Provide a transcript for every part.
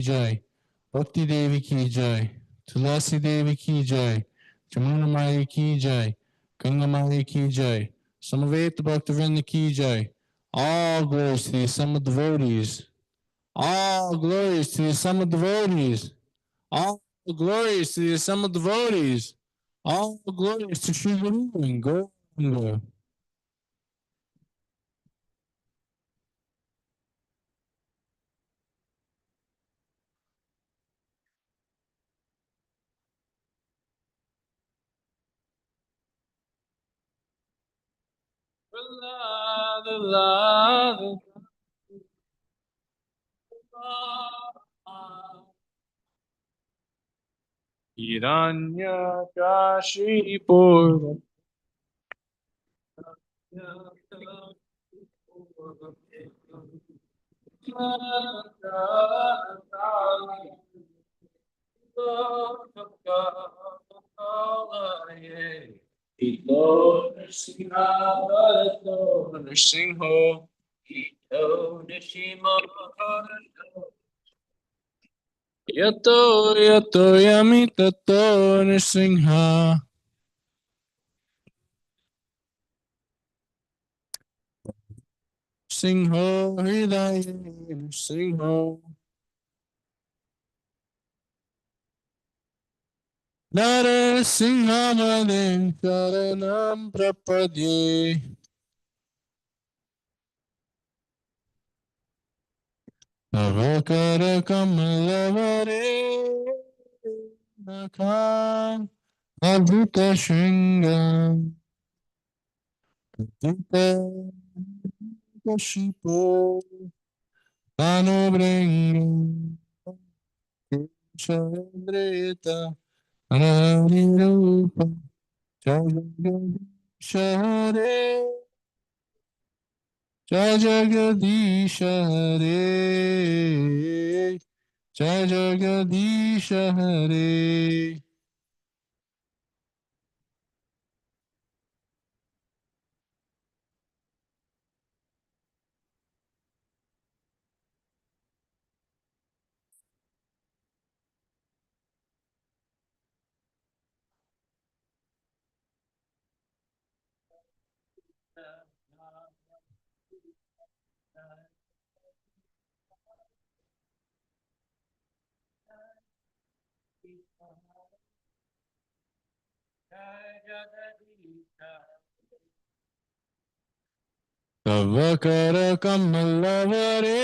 Jai, Bhakti Devi ki jai, Tulasi Devi ki jai, Jamuna Maya ki jai, Ganga Maya ki jai, Samaveta Bhaktivinoda ki jai. All glories to the Sama devotees. All glories to the Sama devotees. All glories to the Sama devotees. All glories to Sri Guru and Govinda. Hiranyakashipur. Ito Nrsimha Bharato Nrsimho. Ito Nrsimha Bharato. Yato Yato Yamitato Nrsimha. Singho Hridaya Singho. Nara Singhamadin Sharanam Prapadye. Avakara Kamalavare Nakam Adhuta Shringam Adhuta Kashipo Tanubringam Chandrita Ananirupa Jagadish Jai Jagadish Hare Jai Jagadish Hare. Tavakara Kamalavare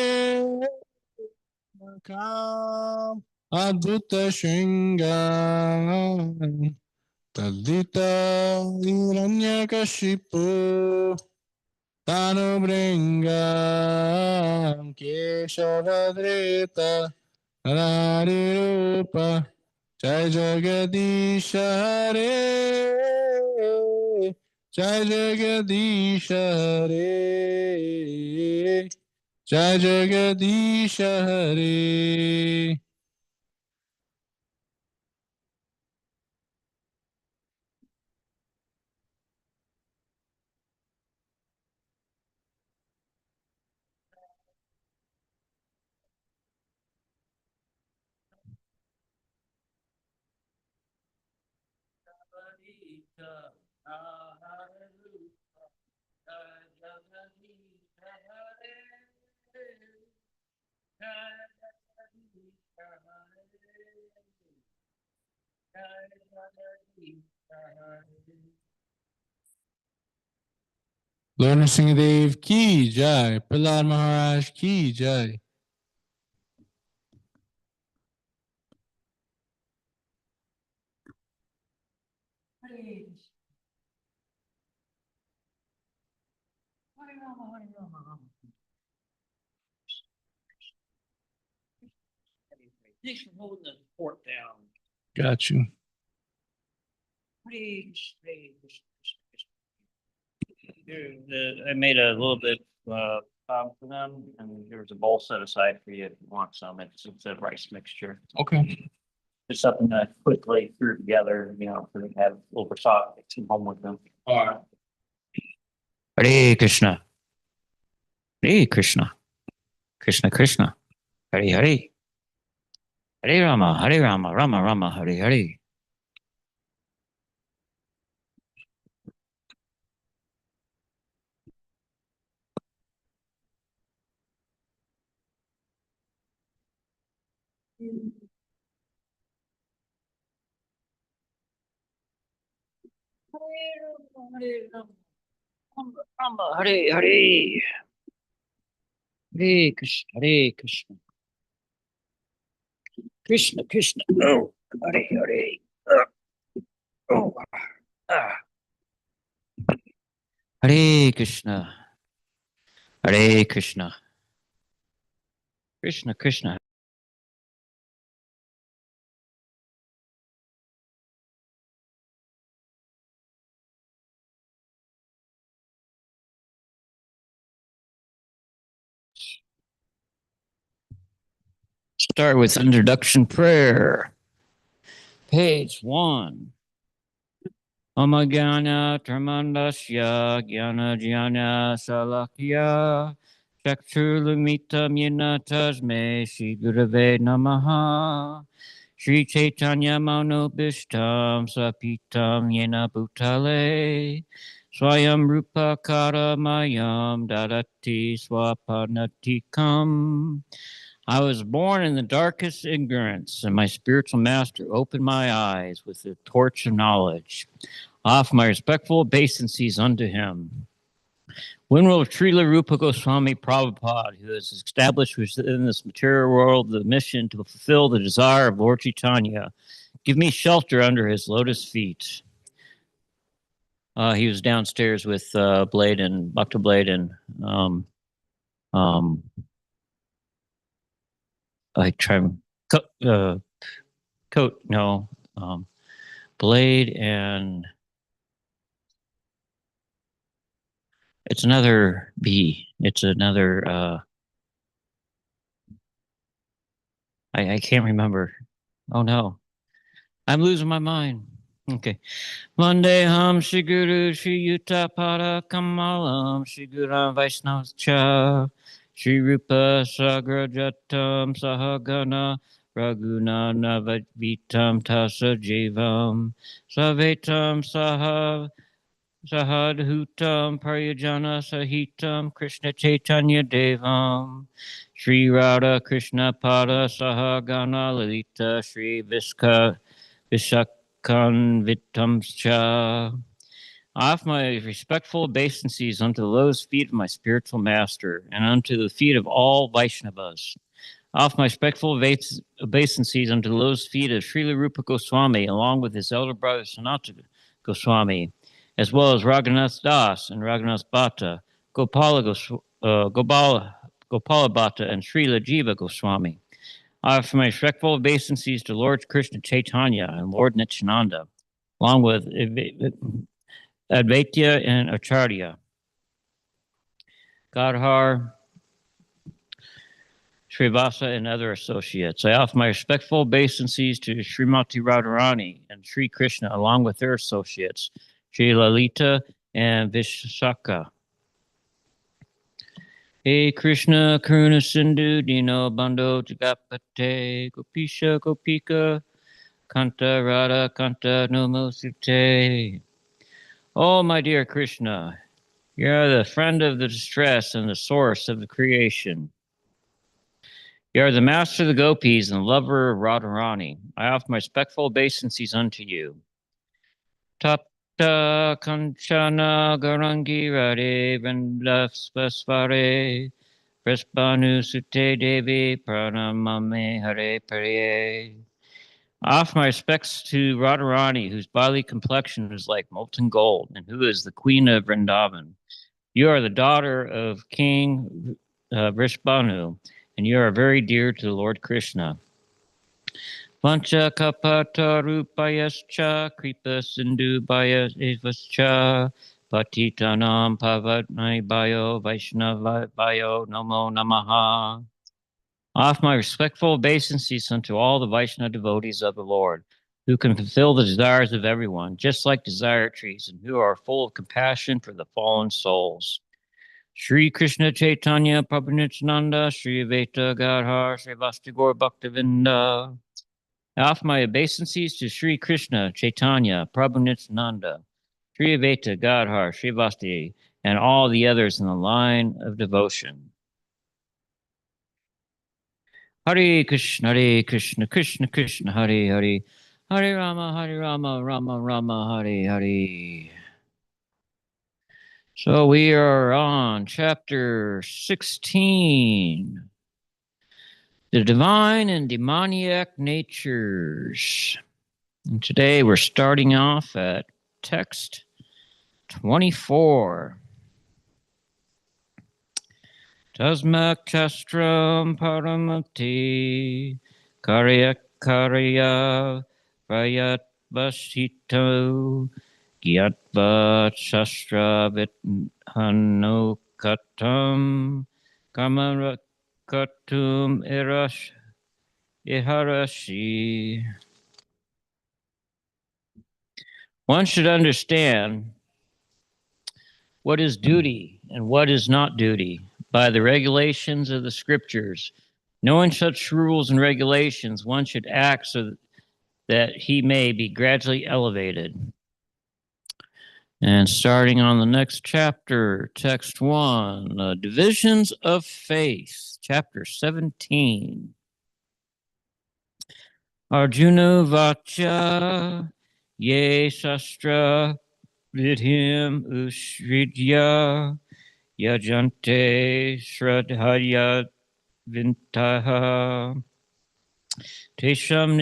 Nakam Adhuta Shringam Tadita Hiranyakashipu Tanubringam Keshavadrita Narirupa Jai Jagadish Hare Jai Jagadish Hare Jai Jagadish Hare. Lord Nrsimhadev ki jai, Prahlad Maharaj ki jai. Thanks for holding the fort down. Got you. I made a little bit for them, and there's a bowl set aside for you if you want some. It's a rice mixture. Okay. Just something to quickly threw together, so they have a little bit soft, take some home with them. All right. Hare Krishna. Hare Krishna. Krishna Krishna. Hare Hare. Hare Rama, Hare Rama, Rama Rama, Hare Hare. Hare Rama, Hare Hare. Hare Krishna, Hare Krishna. Krishna, Krishna. Oh, Hare Hare. Oh, ah. Hare Krishna, Hare Krishna. Krishna, Krishna. Start with introduction prayer. Page 1. Amagana Tramandasya Gyana Jnana Salakya Chakshurlamita Yena Tasme Shri Gurave Namaha Shri Chaitanya Manobishtam Sapitam Yena Bhutale Swayam Rupa Karamayam Dadati Swapanatikam. I was born in the darkest ignorance, and my spiritual master opened my eyes with the torch of knowledge. Offer my respectful obeisances unto him. When will Srila Rupa Goswami Prabhupada, who has established within this material world the mission to fulfill the desire of Lord Chaitanya, give me shelter under his lotus feet? He was downstairs with Blade and Bhakta Blade and I try coat no Blade and it's another B. It's another I can't remember. Oh no. I'm losing my mind. Okay. Vandeham Shri Guru Shri Yuta Pada Kamalam Shri Guru Vaishnavcha Shri Rupa Sagrajatam Sahagana Raguna Navavitam Tasa Jivam Savetam Sahadhutam Pariyajana Sahitam Krishna Chaitanya Devam Sri Radha Krishna Pada Sahagana Lalita Sri Vishakanvitamscha. I offer my respectful obeisances unto the lowest feet of my spiritual master and unto the feet of all Vaishnavas. I offer my respectful obeisances unto the lowest feet of Srila Rupa Goswami along with his elder brother Sanatana Goswami, as well as Raghunath Das and Raghunath Bhatta, Gopala Bhatta, and Srila Jiva Goswami. I offer my respectful obeisances to Lord Krishna Chaitanya and Lord Nityananda, along with Advaita and Acharya, Gadhar, Srivasa, and other associates. I offer my respectful obeisances to Srimati Radharani and Sri Krishna, along with their associates, Sri Lalita and Vishaka. Hey Krishna, Karuna Sindhu, Dino Bando, Jagapate, Gopisha, Gopika, Kanta Radha, Kanta Namosute. Oh, my dear Krishna, you are the friend of the distress and the source of the creation. You are the master of the gopis and the lover of Radharani. I offer my respectful obeisances unto you. Tapta Kanchana Garangi Radhe Vrindasvasvare Prasbhanu Sute Devi Pranamame Hare Pariye. I offer my respects to Radharani, whose bodily complexion is like molten gold, and who is the queen of Vrindavan. You are the daughter of King Vrishbhanu, and you are very dear to the Lord Krishna. Vancha kapata rupayascha kripa sindhu evascha patitanam pavatnai bayo vaishnava bayo namo namaha. I offer my respectful obeisances unto all the Vaishnava devotees of the Lord, who can fulfill the desires of everyone, just like desire trees, and who are full of compassion for the fallen souls. Sri Krishna Chaitanya Prabhu Nityananda, Sri Advaita Gadhar, Sri Vastigor Bhaktivinda. I offer my obeisances to Sri Krishna Chaitanya Prabhu Nityananda, Sri Advaita Gadhar, Sri Vasti, and all the others in the line of devotion. Hare Krishna, Krishna Krishna, Hare Hare, Hare Rama, Rama Rama, Hare Hare. So we are on chapter 16, the divine and demoniac natures. And today we're starting off at text 24. Tasmak chastram paramati karya prayat vasito gyatva shastra vithanukatam kamarakatum iharashi. One should understand what is duty and what is not duty by the regulations of the scriptures. Knowing such rules and regulations, one should act so that he may be gradually elevated. And starting on the next chapter, text 1, Divisions of Faith, chapter 17. Arjuna Vacha Ye Shastra Vidhim Ushridya Yajante Shradhaya Vintaha Tesham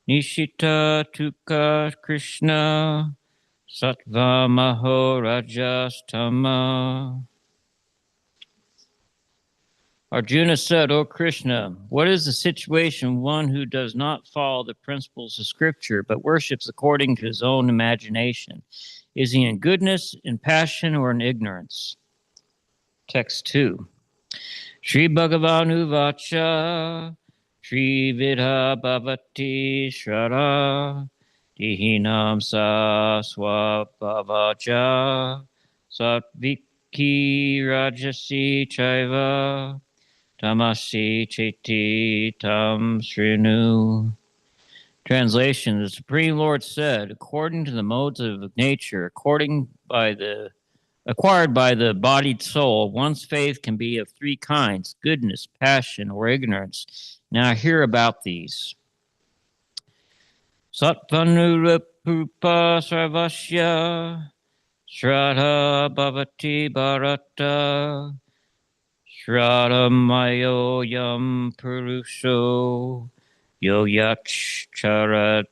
Nishita Tuka Krishna Sattva Maho Rajastama. Arjuna said, O Krishna, what is the situation of one who does not follow the principles of Scripture, but worships according to his own imagination? Is he in goodness, in passion, or in ignorance? Text 2. Sri Bhagavanu Vacha, Sri Vidha Bhavati Shara, Dihinam Sa Swabhavaja, Satviki Rajasi Chaiva, Tamasi Cheti Tam Srinu. Translation: the Supreme Lord said, according to the modes of nature, acquired by the bodied soul, one's faith can be of three kinds: goodness, passion, or ignorance. Now hear about these. Sattvanurupa sarvasya Shraddha bhavati bharata Shradamayo yam purusho yoyach charadakha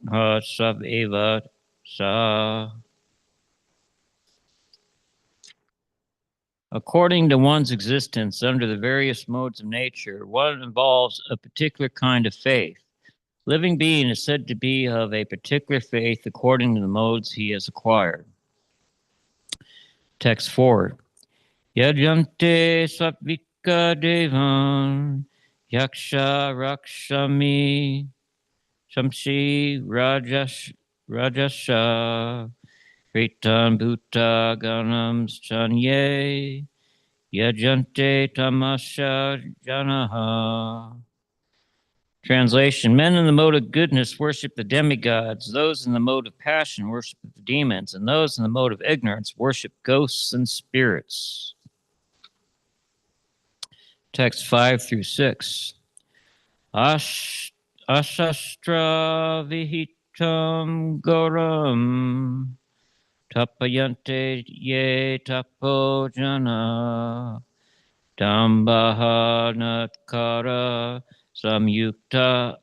saveva sa. According to one's existence under the various modes of nature, one involves a particular kind of faith. Living being is said to be of a particular faith according to the modes he has acquired. Text 4. Yajante satvika devan yaksha rakshami shamshi rajasha kritan bhuta ganam chanye yajante tamasha janaha. Translation: men in the mode of goodness worship the demigods, those in the mode of passion worship the demons, and those in the mode of ignorance worship ghosts and spirits. Text 5 through 6. Ashastra vihitam goram tapayante ye tapojana dambaha natkara samyukta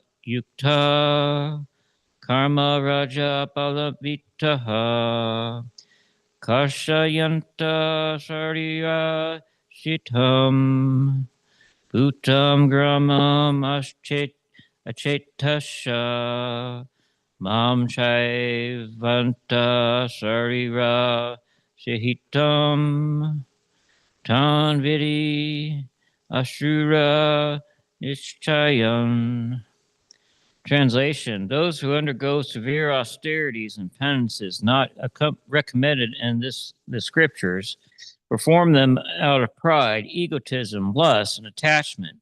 karma raja balavitaha karshayanta sarira shitam bhutam gramam achetasha mam shaivanta sarira shihitam tan vidi ashura Nishchayan. Translation: those who undergo severe austerities and penances not recommended in the scriptures perform them out of pride, egotism, lust, and attachment,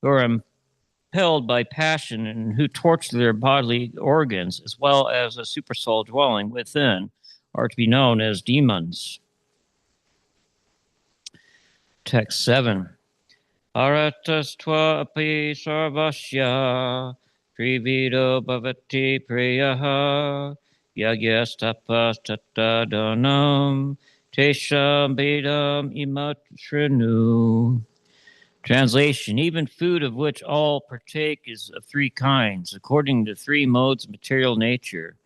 who are impelled by passion and who torture their bodily organs, as well as a supersoul dwelling within, are to be known as demons. Text 7. Aratas tva api sarvasya trivido bhavati priyaha yagyastapas tattadanam tesham bedam imatrinu. Translation: even food of which all partake is of three kinds, according to three modes of material nature.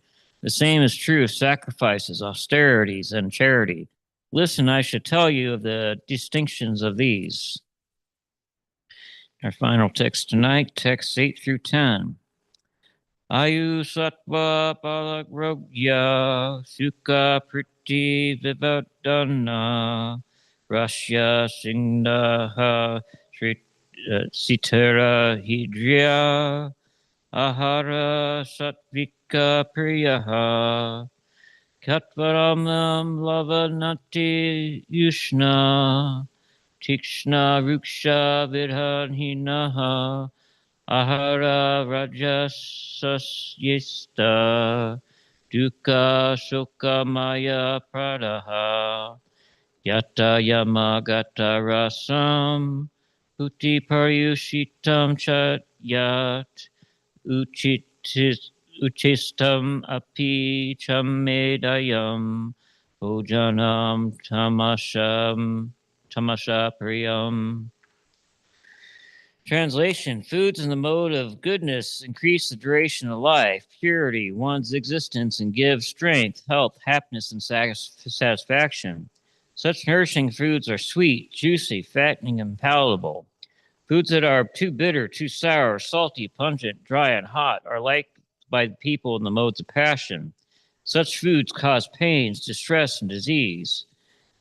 The same is true of sacrifices, austerities, and charity. Listen, I shall tell you of the distinctions of these. Our final text tonight, texts 8 through 10. Ayu sattva palagrogya sukha priti vivadana rasya singha sitara hidriya ahara sattvika priyaha katvaramam lavanati yushna tikshna ruksha vidhanhinaha ahara rajasasyesta dukkha sukha maya pradaha yata yamagata rasam puti paryushitam chat yat uchistam api chamedayam bhojanam tamasha priyam. Translation: foods in the mode of goodness increase the duration of life, purity, one's existence, and give strength, health, happiness, and satisfaction. Such nourishing foods are sweet, juicy, fattening, and palatable. Foods that are too bitter, too sour, salty, pungent, dry, and hot are liked by the people in the modes of passion. Such foods cause pains, distress, and disease.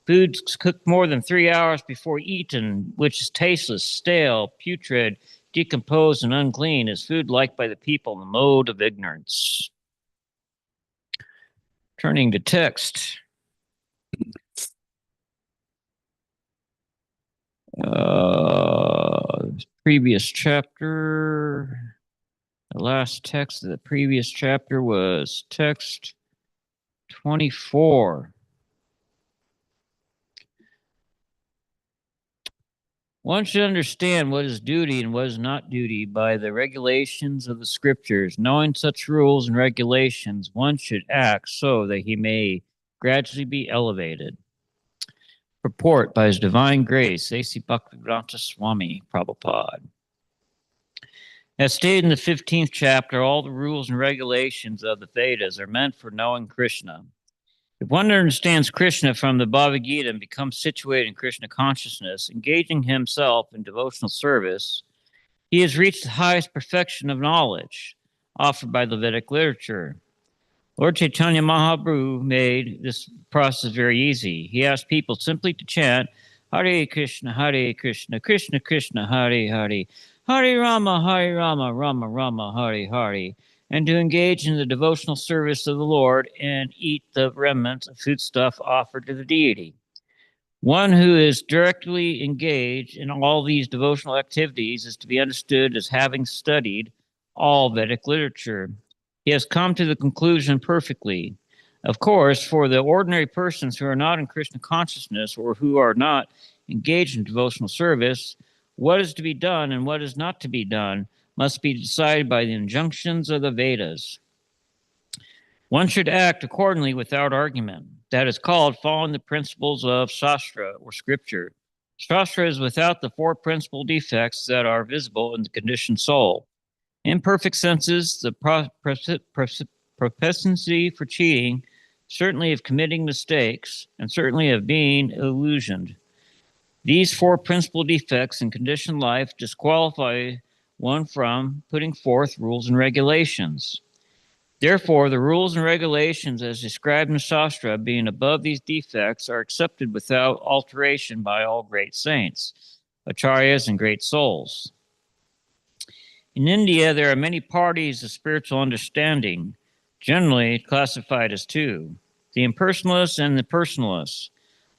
Foods cooked more than 3 hours before eaten, which is tasteless, stale, putrid, decomposed, and unclean, is food liked by the people in the mode of ignorance. Turning to text. Previous chapter. The last text of the previous chapter was text 24. One should understand what is duty and what is not duty by the regulations of the scriptures. Knowing such rules and regulations, one should act so that he may gradually be elevated. Purport by His Divine Grace, A.C. Bhaktivedanta Swami Prabhupada. As stated in the 15th chapter, all the rules and regulations of the Vedas are meant for knowing Krishna. If one understands Krishna from the Bhagavad Gita and becomes situated in Krishna consciousness, engaging himself in devotional service, he has reached the highest perfection of knowledge offered by the Vedic literature. Lord Chaitanya Mahaprabhu made this process very easy. He asked people simply to chant Hare Krishna, Krishna Krishna, Hare Hare, Hare Rama, Rama Rama, Hare Hare, and to engage in the devotional service of the Lord and eat the remnants of foodstuff offered to the deity. One who is directly engaged in all these devotional activities is to be understood as having studied all Vedic literature. He has come to the conclusion perfectly. Of course, for the ordinary persons who are not in Krishna consciousness or who are not engaged in devotional service, what is to be done and what is not to be done must be decided by the injunctions of the Vedas. One should act accordingly without argument. That is called following the principles of Shastra or Scripture. Shastra is without the four principal defects that are visible in the conditioned soul. Imperfect senses, the propensity for cheating, certainly of committing mistakes, and certainly of being illusioned. These four principal defects in conditioned life disqualify one from putting forth rules and regulations. Therefore, the rules and regulations as described in Shastra, being above these defects, are accepted without alteration by all great saints, acharyas, and great souls. In India, there are many parties of spiritual understanding, generally classified as two: the impersonalists and the personalists.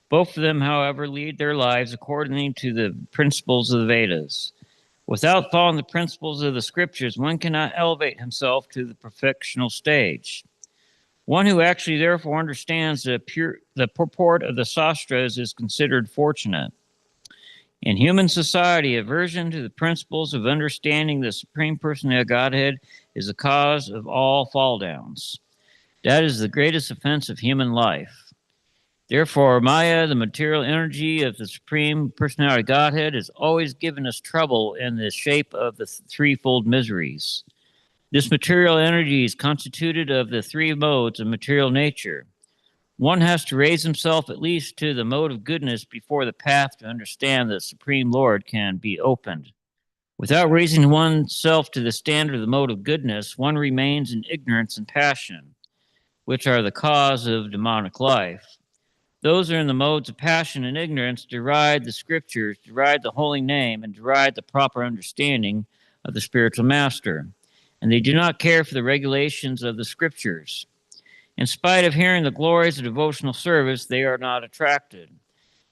Both of them, however, lead their lives according to the principles of the Vedas. Without following the principles of the scriptures, one cannot elevate himself to the perfectional stage. One who actually therefore understands the purport of the sastras is considered fortunate. In human society, aversion to the principles of understanding the Supreme Personality of Godhead is the cause of all fall downs. That is the greatest offense of human life. Therefore, Maya, the material energy of the Supreme Personality of Godhead, has always given us trouble in the shape of the threefold miseries. This material energy is constituted of the three modes of material nature. One has to raise himself at least to the mode of goodness before the path to understand the Supreme Lord can be opened. Without raising oneself to the standard of the mode of goodness, one remains in ignorance and passion, which are the cause of demonic life. Those who are in the modes of passion and ignorance deride the scriptures, deride the holy name, and deride the proper understanding of the spiritual master. And they do not care for the regulations of the scriptures. In spite of hearing the glories of devotional service, they are not attracted.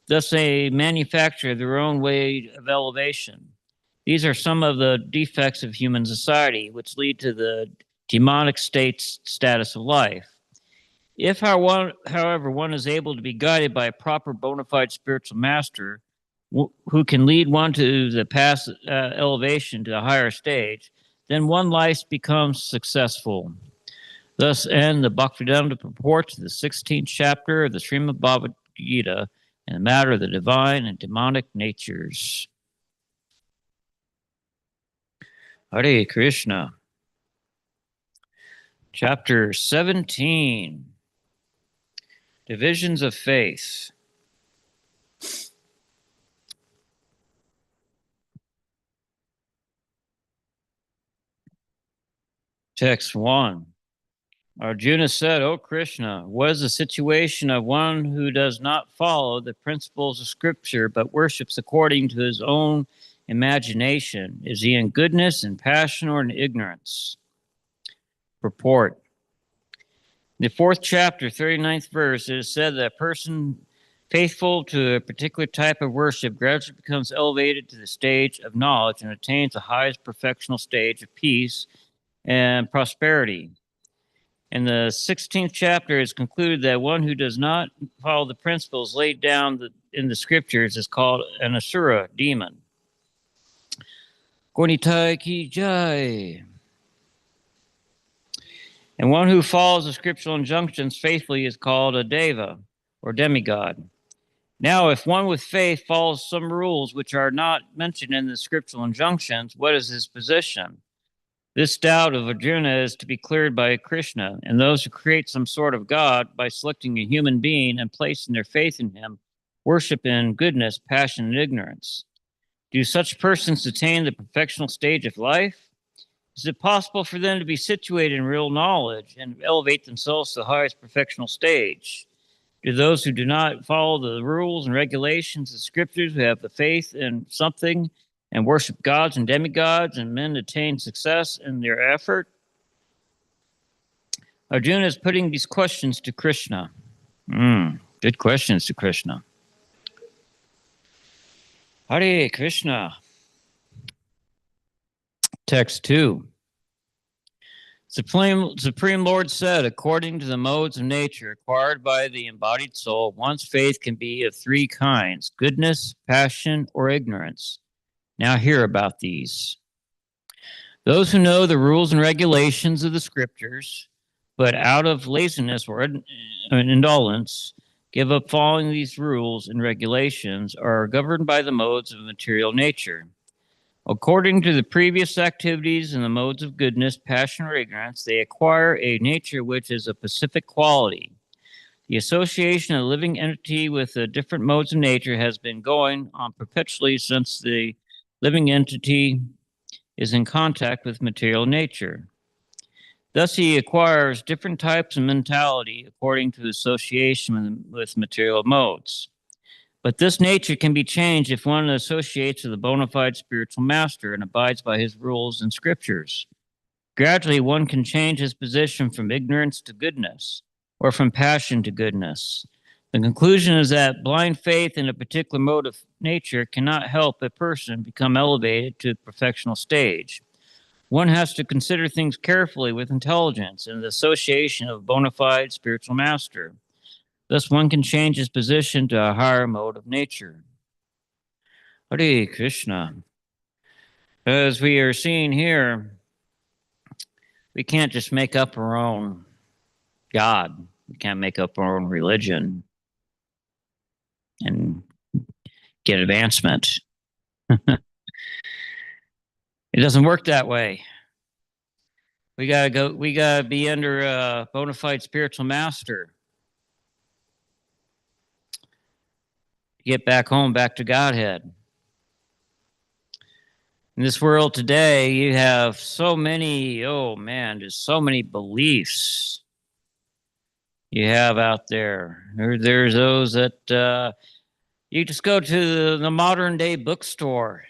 Thus, they manufacture their own way of elevation. These are some of the defects of human society, which lead to the demonic status of life. If, however, one is able to be guided by a proper bona fide spiritual master who can lead one to the path elevation to a higher stage, then one life becomes successful. Thus end the Bhaktivedanta purport to the 16th chapter of the Srimad Bhagavad Gita in the matter of the divine and demonic natures. Hare Krishna. Chapter 17. Divisions of Faith. Text 1. Arjuna said, O Krishna, what is the situation of one who does not follow the principles of Scripture but worships according to his own imagination? Is he in goodness, in passion, or in ignorance? Purport. In the 4th chapter, 39th verse, it is said that a person faithful to a particular type of worship gradually becomes elevated to the stage of knowledge and attains the highest perfectional stage of peace and prosperity. In the 16th chapter, it's concluded that one who does not follow the principles laid down in the scriptures is called an asura, demon. Gornitai ki jai. And one who follows the scriptural injunctions faithfully is called a deva, or demigod. Now, if one with faith follows some rules which are not mentioned in the scriptural injunctions, what is his position? This doubt of Arjuna is to be cleared by Krishna, and those who create some sort of God by selecting a human being and placing their faith in him worship in goodness, passion, and ignorance. Do such persons attain the perfectional stage of life? Is it possible for them to be situated in real knowledge and elevate themselves to the highest perfectional stage? Do those who do not follow the rules and regulations of the scriptures, who have the faith in something and worship gods and demigods, and men attain success in their effort? Arjuna is putting these questions to Krishna. Good questions to Krishna. Hare Krishna. Text 2. Supreme Lord said, according to the modes of nature acquired by the embodied soul, one's faith can be of 3 kinds: goodness, passion, or ignorance. Now hear about these. Those who know the rules and regulations of the scriptures, but out of laziness or indolence, give up following these rules and regulations, are governed by the modes of material nature. According to the previous activities in the modes of goodness, passion, or ignorance, they acquire a nature which is a pacific quality. The association of the living entity with the different modes of nature has been going on perpetually since the living entity is in contact with material nature. Thus, he acquires different types of mentality according to association with material modes. But this nature can be changed if one associates with a bona fide spiritual master and abides by his rules and scriptures. Gradually, one can change his position from ignorance to goodness, or from passion to goodness. The conclusion is that blind faith in a particular mode of nature cannot help a person become elevated to the perfectional stage. One has to consider things carefully with intelligence and the association of a bona fide spiritual master. Thus, one can change his position to a higher mode of nature. Hare Krishna. As we are seeing here, we can't just make up our own God. We can't make up our own religion and get advancement. It doesn't work that way. We gotta be under a bona fide spiritual master. Get back home, back to Godhead. In this world today, you have so many, oh man, there's so many beliefs you have out there. There's those that you just go to the modern day bookstore,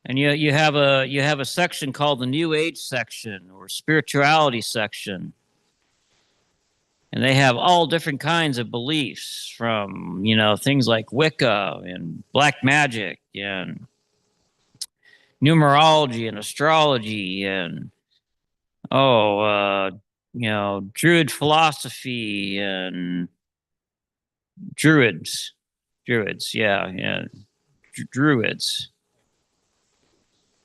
and you have a section called the New Age section or spirituality section. And they have all different kinds of beliefs from, things like Wicca and black magic and numerology and astrology and, Druid philosophy and Druids, yeah. Druids,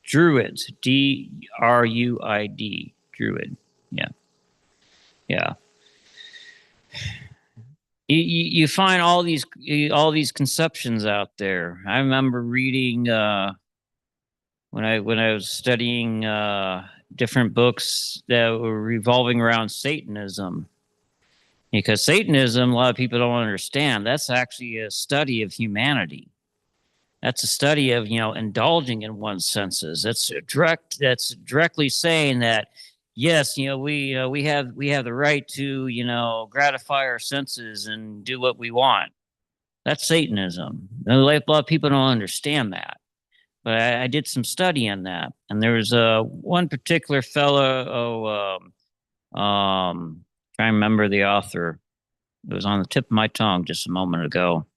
Druid, Druid, yeah. You find all these conceptions out there. I remember reading when I was studying different books that were revolving around Satanism, because Satanism, a lot of people don't understand. That's actually a study of humanity. That's a study of indulging in one's senses. That's directly saying that. Yes, we have the right to gratify our senses and do what we want. That's Satanism. A lot of people don't understand that, but I did some study on that, and there was one particular fellow. Trying to remember the author. It was on the tip of my tongue just a moment ago.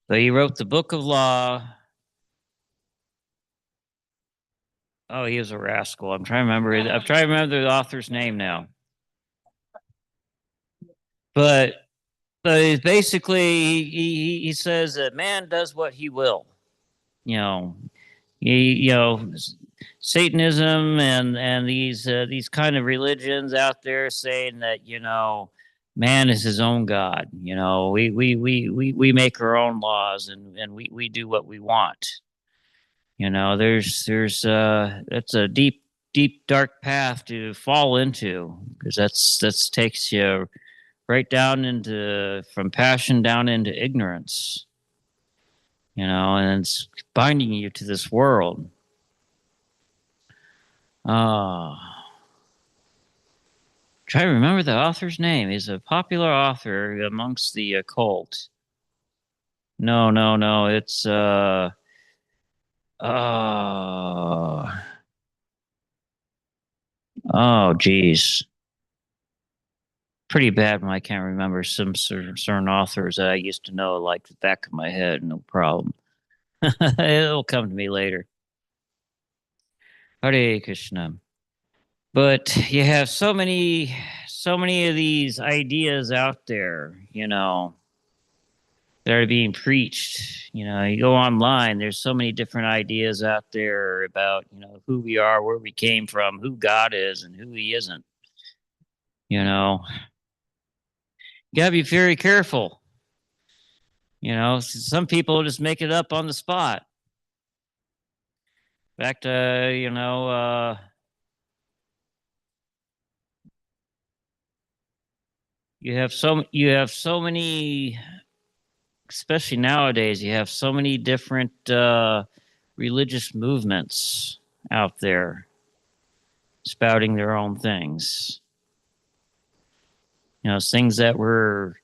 So he wrote the Book of Law. Oh, he was a rascal. I'm trying to remember the author's name now. But basically, he says that man does what he will. Satanism and these kind of religions out there saying that man is his own god. We make our own laws and we do what we want. There's that's a deep dark path to fall into, because that's takes you right down into from passion down into ignorance. And it's binding you to this world. Try to remember the author's name. He's a popular author amongst the occult. No. It's oh, geez. Pretty bad when I can't remember some certain authors that I used to know like the back of my head. No problem. It'll come to me later. Hare Krishna. But you have so many of these ideas out there, that are being preached. You go online, there's so many different ideas out there about, who we are, where we came from, who God is and who he isn't. You gotta be very careful. Some people just make it up on the spot. Back to, you have so many, especially nowadays, you have so many different religious movements out there. spouting their own things. Things that were,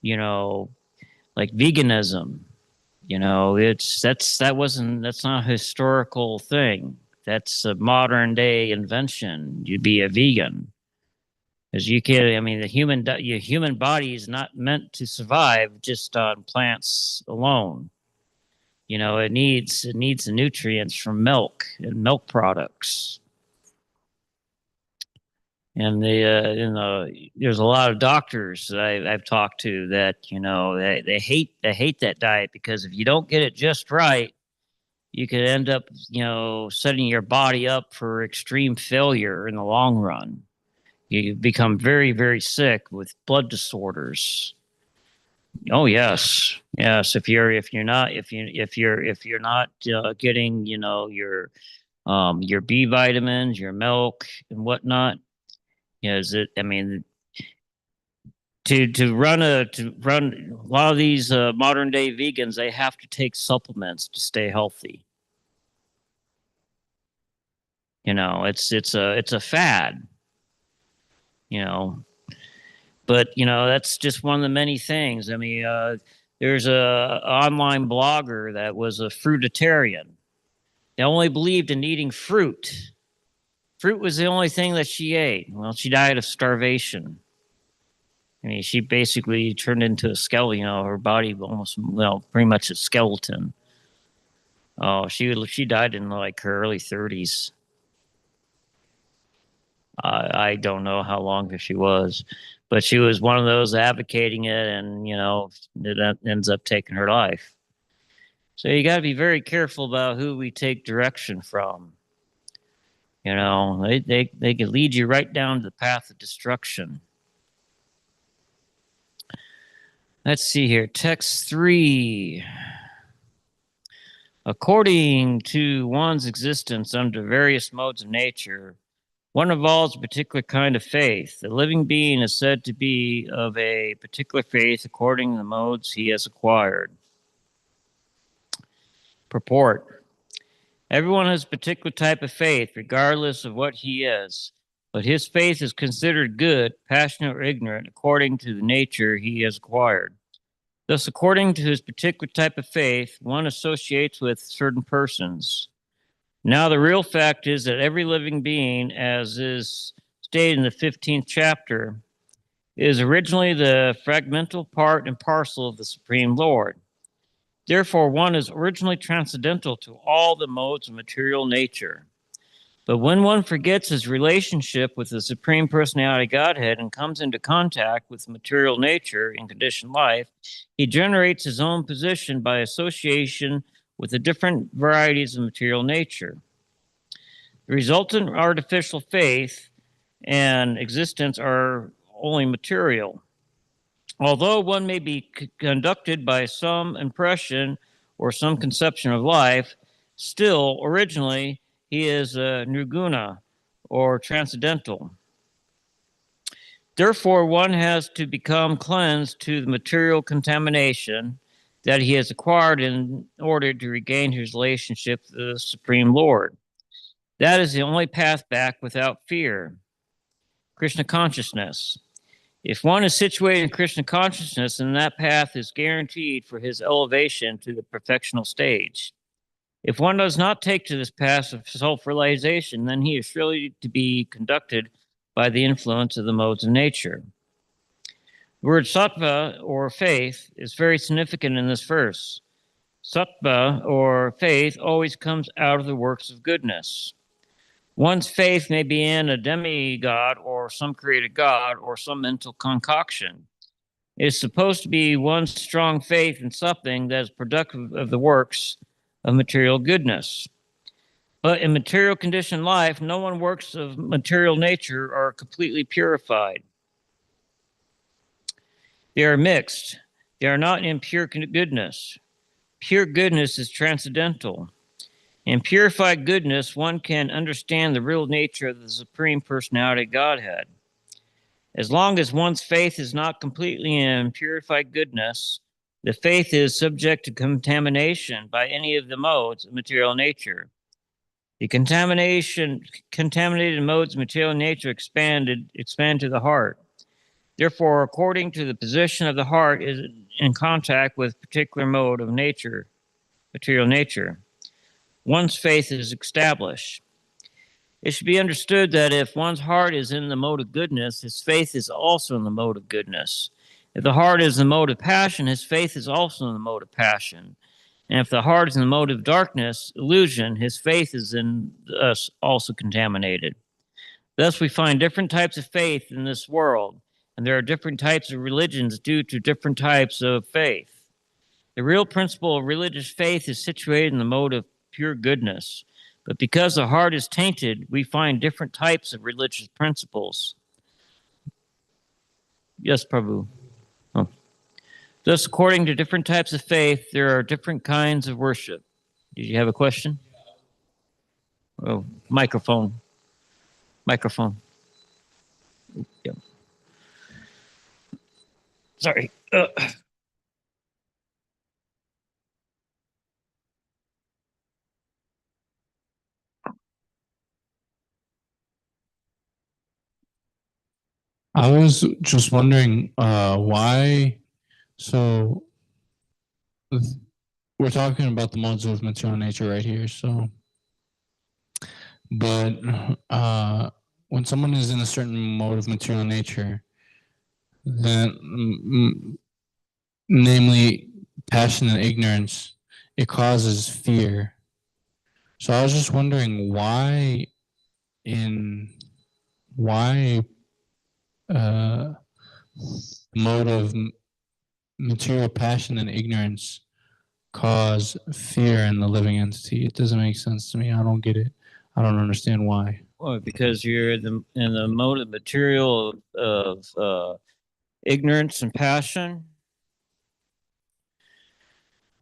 like veganism. That's not a historical thing. That's a modern day invention. You'd be a vegan. Because the human body is not meant to survive just on plants alone. It needs the nutrients from milk and milk products. And there's a lot of doctors that I've talked to that they hate that diet, because if you don't get it just right, you could end up setting your body up for extreme failure in the long run. You become very, very sick with blood disorders. Oh yes, yes. If you're not getting your B vitamins, your milk and whatnot, to run a lot of these modern day vegans, they have to take supplements to stay healthy. It's a fad. But that's just one of the many things. There's a online blogger that was a fruitarian. They only believed in eating fruit. Fruit was the only thing that she ate. Well, she died of starvation. She basically turned into a skeleton. Her body almost, pretty much a skeleton. Oh, she died in like her early 30s. I don't know how long she was, but she was one of those advocating it, and it ends up taking her life. So you got to be very careful about who we take direction from. They can lead you right down to the path of destruction. Let's see here. Text 3. According to one's existence under various modes of nature, one involves a particular kind of faith. The living being is said to be of a particular faith according to the modes he has acquired. Purport. Everyone has a particular type of faith, regardless of what he is, but his faith is considered good, passionate, or ignorant, according to the nature he has acquired. Thus, according to his particular type of faith, one associates with certain persons. Now, the real fact is that every living being, as is stated in the 15th chapter, is originally the fragmental part and parcel of the Supreme Lord. Therefore, one is originally transcendental to all the modes of material nature. But when one forgets his relationship with the Supreme Personality Godhead and comes into contact with material nature in conditioned life, he generates his own position by association with the different varieties of material nature. The resultant artificial faith and existence are only material. Although one may be conducted by some impression or some conception of life, still, originally, he is a nirguna, or transcendental. Therefore, one has to become cleansed to the material contamination that he has acquired in order to regain his relationship to the Supreme Lord. That is the only path back without fear. Krishna consciousness. If one is situated in Krishna consciousness, then that path is guaranteed for his elevation to the perfectional stage. If one does not take to this path of self-realization, then he is surely to be conducted by the influence of the modes of nature. The word sattva, or faith, is very significant in this verse. Sattva, or faith, always comes out of the works of goodness. One's faith may be in a demigod or some created god or some mental concoction. It is supposed to be one's strong faith in something that is productive of the works of material goodness. But in material conditioned life, no one works of material nature are completely purified. They are mixed. They are not in pure goodness. Pure goodness is transcendental. In purified goodness, one can understand the real nature of the Supreme Personality Godhead. As long as one's faith is not completely in purified goodness, the faith is subject to contamination by any of the modes of material nature. The contaminated modes of material nature expand to the heart. Therefore, according to the position of the heart is in contact with particular mode of nature, material nature, one's faith is established. It should be understood that if one's heart is in the mode of goodness, his faith is also in the mode of goodness. If the heart is in the mode of passion, his faith is also in the mode of passion. And if the heart is in the mode of darkness, illusion, his faith is in us also contaminated. Thus, we find different types of faith in this world, and there are different types of religions due to different types of faith. The real principle of religious faith is situated in the mode of pure goodness. But because the heart is tainted, we find different types of religious principles. Yes, Prabhu. Oh. Thus, according to different types of faith, there are different kinds of worship. Did you have a question? Oh, microphone. Microphone. Yep. Sorry. I was just wondering why. So we're talking about the modes of material nature right here. So, but when someone is in a certain mode of material nature, then namely passion and ignorance, it causes fear. So I was just wondering why mode of material passion and ignorance cause fear in the living entity. It doesn't make sense to me. I don't get it. I don't understand why. Well, because you're in the mode of material of ignorance and passion.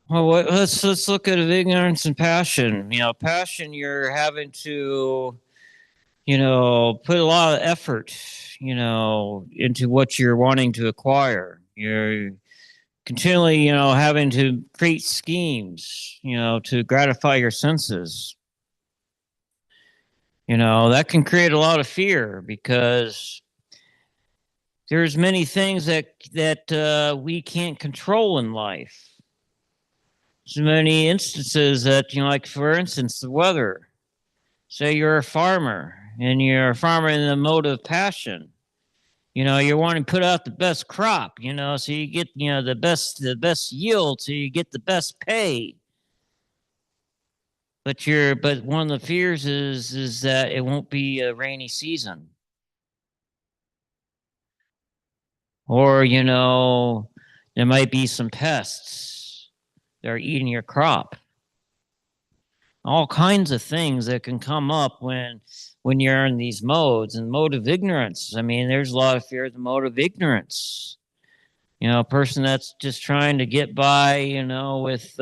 Well, let's look at ignorance and passion. You know, passion, you're having to, put a lot of effort, into what you're wanting to acquire. You're continually, having to create schemes, to gratify your senses. That can create a lot of fear because there's many things that we can't control in life. So many instances that, like for instance, the weather. Say you're a farmer and you're a farmer in the mode of passion. You're wanting to put out the best crop, so you get, the best yield, so you get the best pay. But one of the fears is that it won't be a rainy season. Or, there might be some pests that are eating your crop. All kinds of things that can come up when you're in these modes. And mode of ignorance, I mean, there's a lot of fear of the mode of ignorance. A person that's just trying to get by, with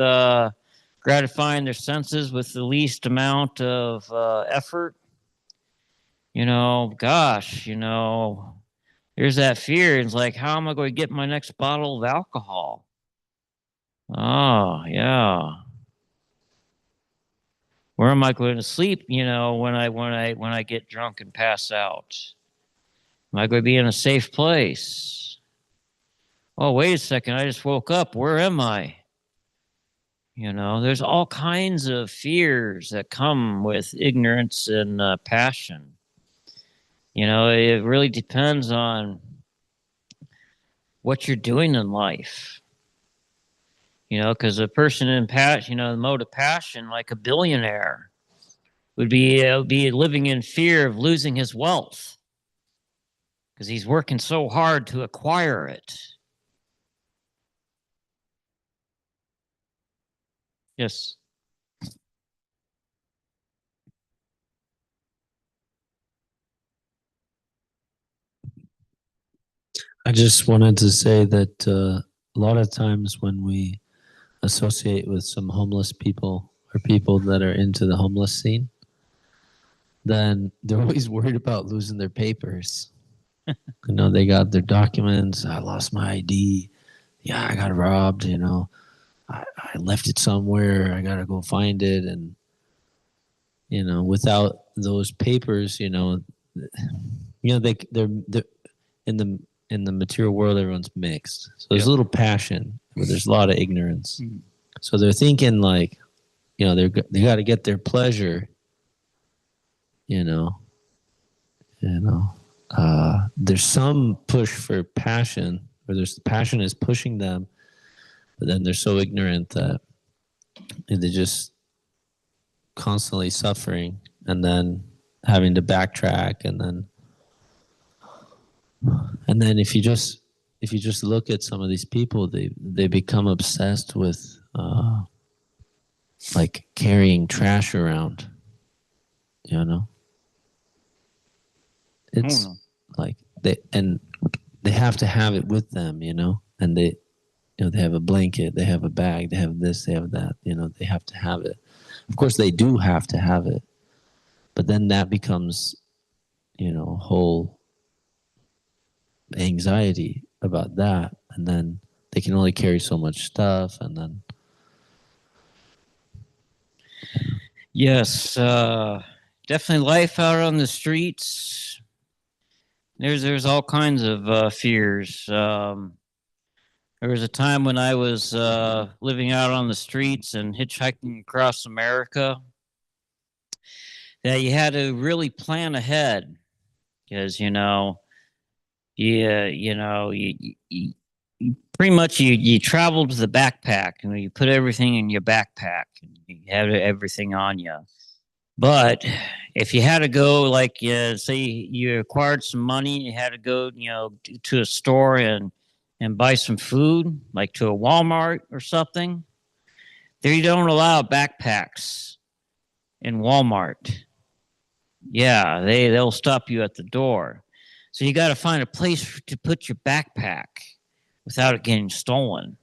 gratifying their senses with the least amount of effort. Gosh, there's that fear. It's like, how am I going to get my next bottle of alcohol? Oh, yeah. Where am I going to sleep, when I get drunk and pass out? Am I going to be in a safe place? Oh, wait a second, I just woke up. Where am I? There's all kinds of fears that come with ignorance and passion. It really depends on what you're doing in life. Because a person in passion, the mode of passion, like a billionaire, would be living in fear of losing his wealth because he's working so hard to acquire it. Yes. I just wanted to say that a lot of times when we associate with some homeless people or people that are into the homeless scene, then they're always worried about losing their papers. They got their documents. I lost my ID. Yeah, I got robbed. I left it somewhere. I got to go find it. And without those papers, they're in the material world, everyone's mixed. So there's a little passion, but there's a lot of ignorance. Mhm. So they're thinking like, they got to get their pleasure. There's some push for passion, or there's passion is pushing them, but then they're so ignorant that they're just constantly suffering, and then having to backtrack, and then if you just look at some of these people, they become obsessed with like carrying trash around. It's like they have to have it with them, and they have a blanket, they have a bag, they have this, they have that, they have to have it. Of course they do have to have it, but then that becomes whole anxiety about that, and then they can only carry so much stuff, and then Yes, definitely life out on the streets. There's all kinds of fears. There was a time when I was living out on the streets and hitchhiking across America that you had to really plan ahead because you pretty much you traveled with a backpack and you put everything in your backpack and you had everything on you. But if you had to go, like, say you acquired some money, you had to go, to a store and buy some food, like to a Walmart or something. There you don't allow backpacks in Walmart. Yeah, they'll stop you at the door. So you got to find a place to put your backpack without it getting stolen.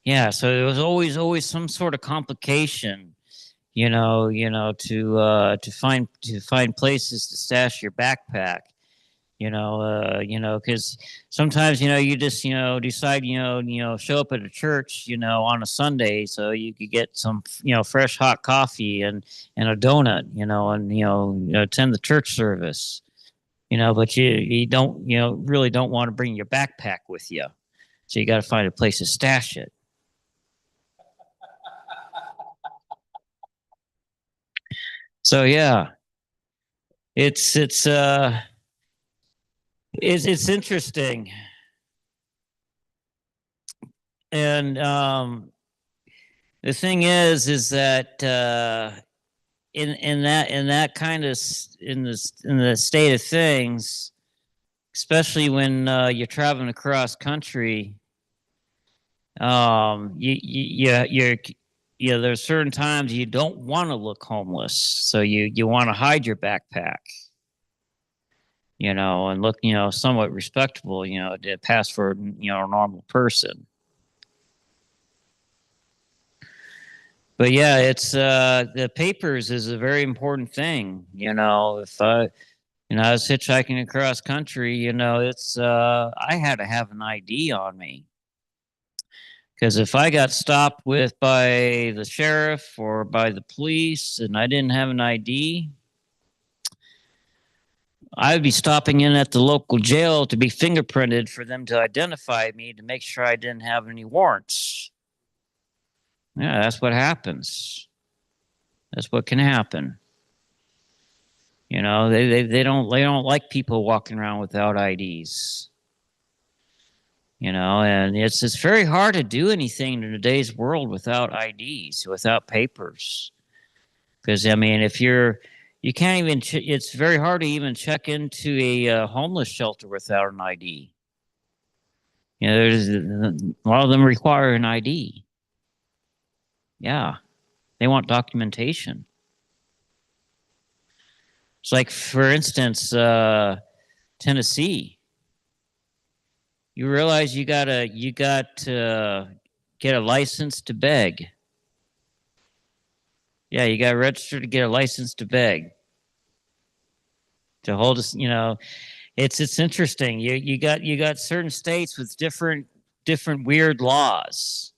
Yeah, so there was always some sort of complication, to find places to stash your backpack. Because sometimes you just decide show up at a church on a Sunday so you could get some fresh hot coffee and a donut and attend the church service. But you don't really don't want to bring your backpack with you, so you got to find a place to stash it. So yeah, it's interesting, and the thing is that in that kind of in the state of things, especially when you're traveling across country, there's certain times you don't want to look homeless, so you want to hide your backpack, and look, somewhat respectable, to pass for, a normal person. But yeah, it's the papers is a very important thing. If I was hitchhiking across country, it's I had to have an ID on me. Because if I got stopped with by the sheriff or by the police and I didn't have an ID, I would be stopping in at the local jail to be fingerprinted for them to identify me to make sure I didn't have any warrants. Yeah, that's what happens. That's what can happen. They don't like people walking around without IDs. And it's very hard to do anything in today's world without IDs, without papers. Because if you can't even, it's very hard to even check into a homeless shelter without an ID. There's a lot of them require an ID. Yeah, they want documentation. It's like, for instance, Tennessee. You realize you got to get a license to beg. Yeah, you got to register to get a license to beg. To hold us, it's interesting. You got certain states with different weird laws.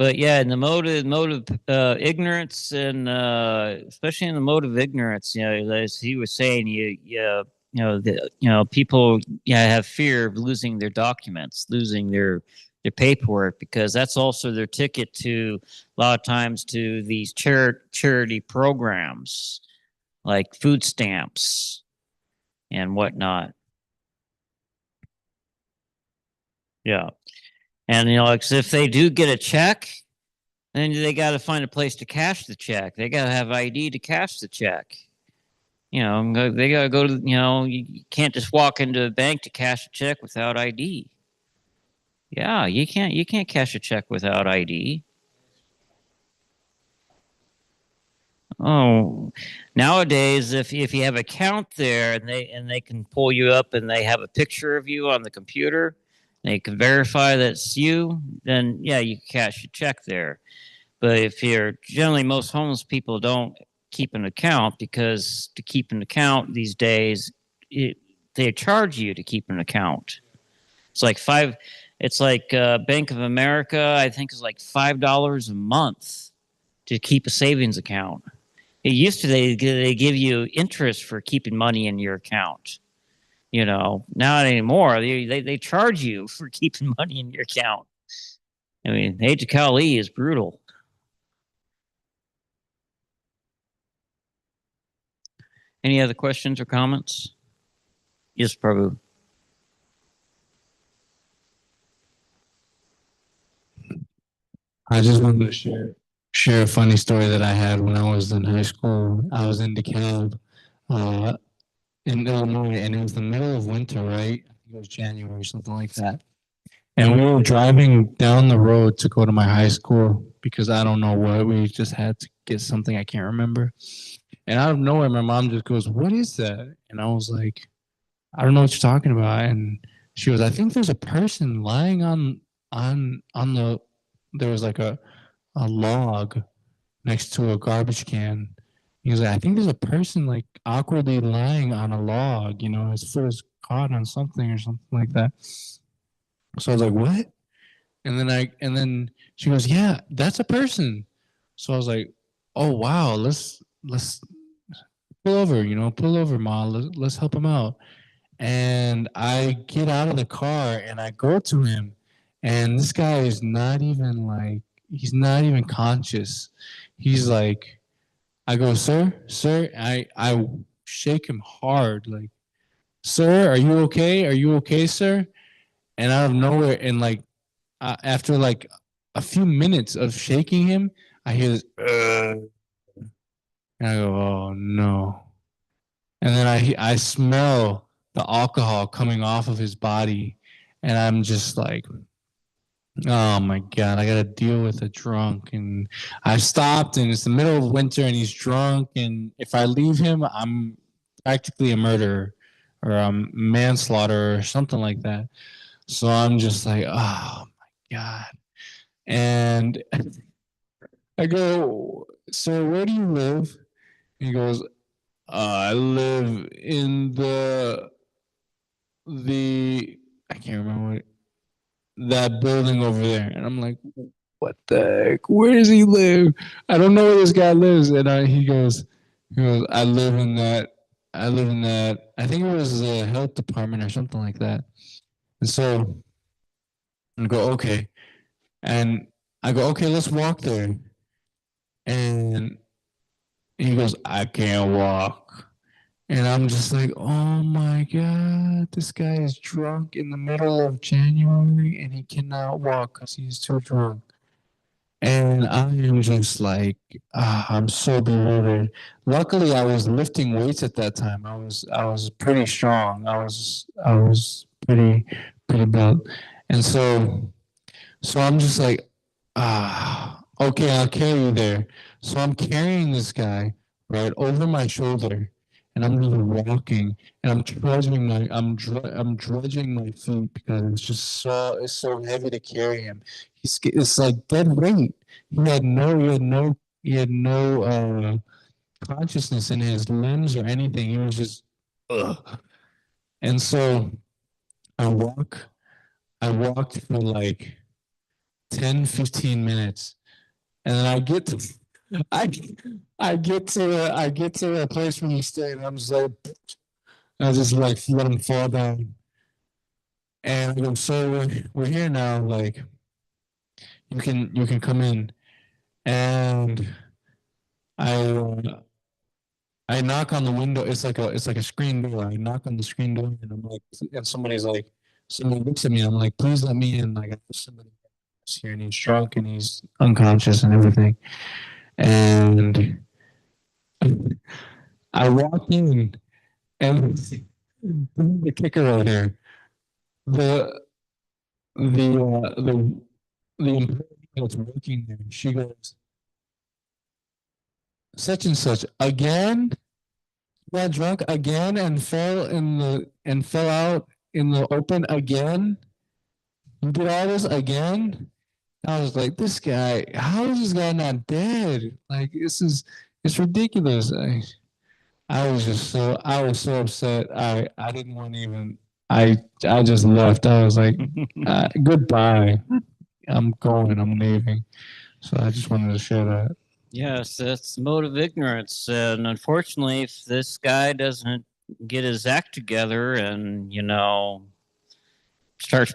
But yeah, in the mode of ignorance, and especially in the mode of ignorance, as he was saying, people have fear of losing their documents, losing their paperwork, because that's also their ticket to a lot of times to these charity programs like food stamps and whatnot. Yeah. And, like, if they do get a check, then they got to find a place to cash the check. They got to have ID to cash the check. They got to go to, you can't just walk into a bank to cash a check without ID. Yeah, you can't cash a check without ID. Oh, nowadays, if you have an account there and they can pull you up and they have a picture of you on the computer, they can verify that it's you, then yeah, you can cash your check there. But if you're generally, most homeless people don't keep an account, because to keep an account these days, they charge you to keep an account. It's like Bank of America, I think, is like $5 a month to keep a savings account. It used to they give you interest for keeping money in your account. Not anymore. They charge you for keeping money in your account. I mean, Age of Kali is brutal. Any other questions or comments? Yes, Prabhu. I just wanted to share a funny story that I had when I was in high school. I was in DeKalb, in Illinois, and it was the middle of winter, right? It was January, something like that. And we were driving down the road to go to my high school because I don't know what, we just had to get something, I can't remember. And out of nowhere, my mom just goes, "What is that?" And I was like, "I don't know what you're talking about." And she goes, "I think there's a person lying on the, there was like a log next to a garbage can." He was like, "I think there's a person like awkwardly lying on a log, his foot is caught on something or something like that." So I was like, "What?" And then she goes, "Yeah, that's a person." So I was like, "Oh wow, let's pull over, Ma. Let's help him out." And I get out of the car and I go to him, and this guy is not even like, he's not even conscious. He's like, I go, "Sir," I shake him hard, like, "Sir, are you okay? Are you okay, sir?" And out of nowhere, and like, after like a few minutes of shaking him, I hear this, and I go, "Oh no." And then I smell the alcohol coming off of his body, and I'm just like, "Oh my God, I gotta deal with a drunk." And I stopped, and it's the middle of winter, and he's drunk, and if I leave him, I'm practically a murderer or manslaughter or something like that. So I'm just like, "Oh my God." And I go, "Sir, where do you live?" He goes, "I live in the I can't remember that building over there." And I'm like, "What the heck? Where does he live? I don't know where this guy lives." And he goes, "I live in that. I live in that. I think it was the health department or something like that." And so I go, "Okay." And I go, "Okay, let's walk there." And he goes, "I can't walk." And I'm just like, "Oh my God, this guy is drunk in the middle of January and he cannot walk because he's too drunk." And I am just like, I'm so bewildered. Luckily, I was lifting weights at that time. I was pretty strong. I was pretty built. And so I'm just like, okay, I'll carry you there. So I'm carrying this guy right over my shoulder, and I'm just walking, and I'm drudging my feet because it's so heavy to carry him. It's like dead weight. He had no consciousness in his limbs or anything. He was just, ugh. And so I walked for like 10, 15 minutes. And then I get to I get to the place where you stay, and I'm just like, I just like let him fall down. And I go, so we're here now. Like, you can come in. And I I knock on the window. It's like a screen door. I knock on the screen door, and I'm like, and somebody looks at me. I'm like, please let me in. Like, I have somebody here, and he's drunk, and he's unconscious, and everything. And I walk in, and the kicker right here, the the employee that's working there, she goes, such and such again, got drunk again and fell out in the open again. You did all this again. I was like, this guy, how is this guy not dead? Like, it's ridiculous. I was so upset. I didn't want to even, I just left. I was like, goodbye. I'm going, I'm leaving. So I just wanted to share that. Yes, that's the mode of ignorance. And unfortunately, if this guy doesn't get his act together and, starts,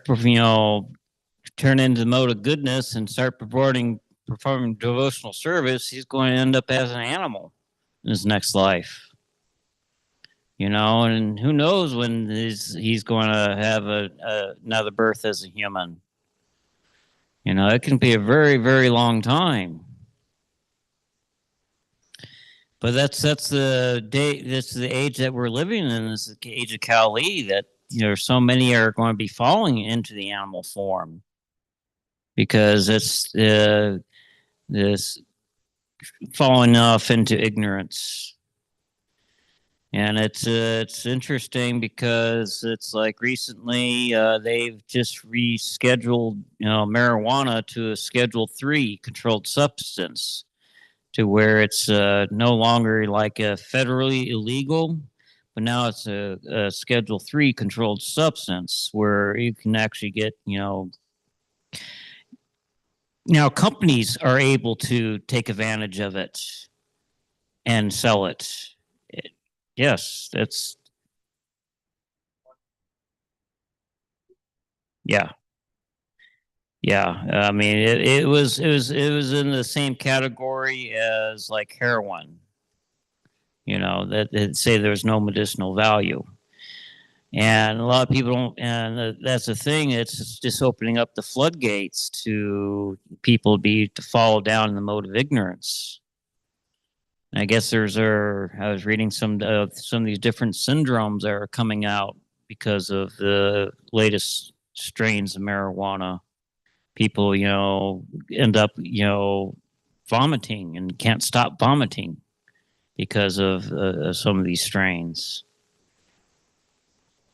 turn into the mode of goodness and start performing devotional service, he's going to end up as an animal in his next life. And who knows when he's going to have another birth as a human. It can be a very, very long time. But that's the age that we're living in. Is the age of Kali, that so many are going to be falling into the animal form because it's this falling off into ignorance. And it's interesting because it's like recently they've just rescheduled marijuana to a Schedule 3 controlled substance, to where it's no longer like a federally illegal, but now it's a Schedule 3 controlled substance where you can actually get, now companies are able to take advantage of it and sell it. Yes, that's, yeah. Yeah, I mean, it was in the same category as like heroin, that say there's no medicinal value. And a lot of people don't, and that's the thing. It's just opening up the floodgates to people to fall down in the mode of ignorance. And I guess I was reading some of these different syndromes that are coming out because of the latest strains of marijuana. People, end up, vomiting and can't stop vomiting because of some of these strains.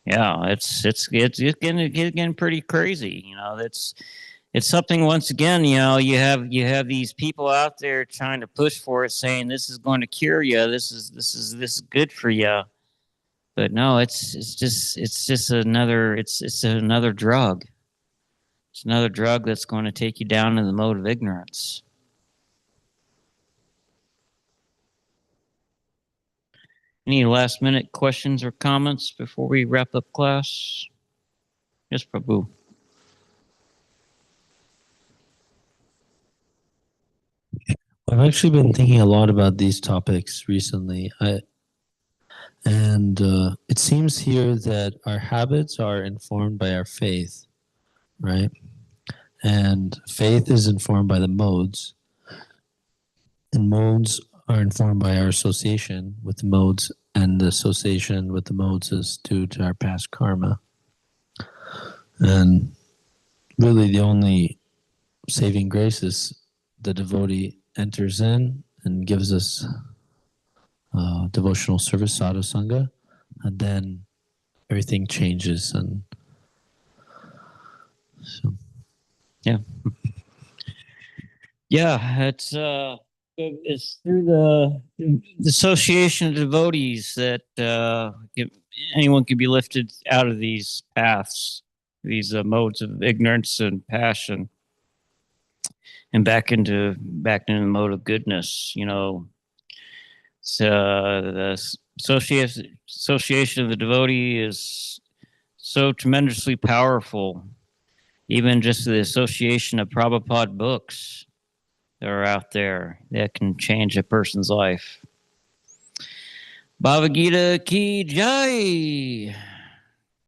Yeah, it's getting pretty crazy. It's something. Once again, you have these people out there trying to push for it, saying this is going to cure you. This is good for you. But no, it's just another drug. It's another drug that's going to take you down in the mode of ignorance. Any last minute questions or comments before we wrap up class? Yes, Prabhu. I've actually been thinking a lot about these topics recently. It seems here that our habits are informed by our faith, right? And faith is informed by the modes, and modes are informed by our association with the modes, and the association with the modes is due to our past karma. And really the only saving grace is the devotee enters in and gives us devotional service, sadhu sangha, and then everything changes. And so, yeah, it's through the association of devotees that anyone can be lifted out of these paths, these modes of ignorance and passion. and back into the mode of goodness. You know, so the association of the devotee is so tremendously powerful. Even just the association of Prabhupada books that are out there that can change a person's life. Bhagavad Gita ki jai.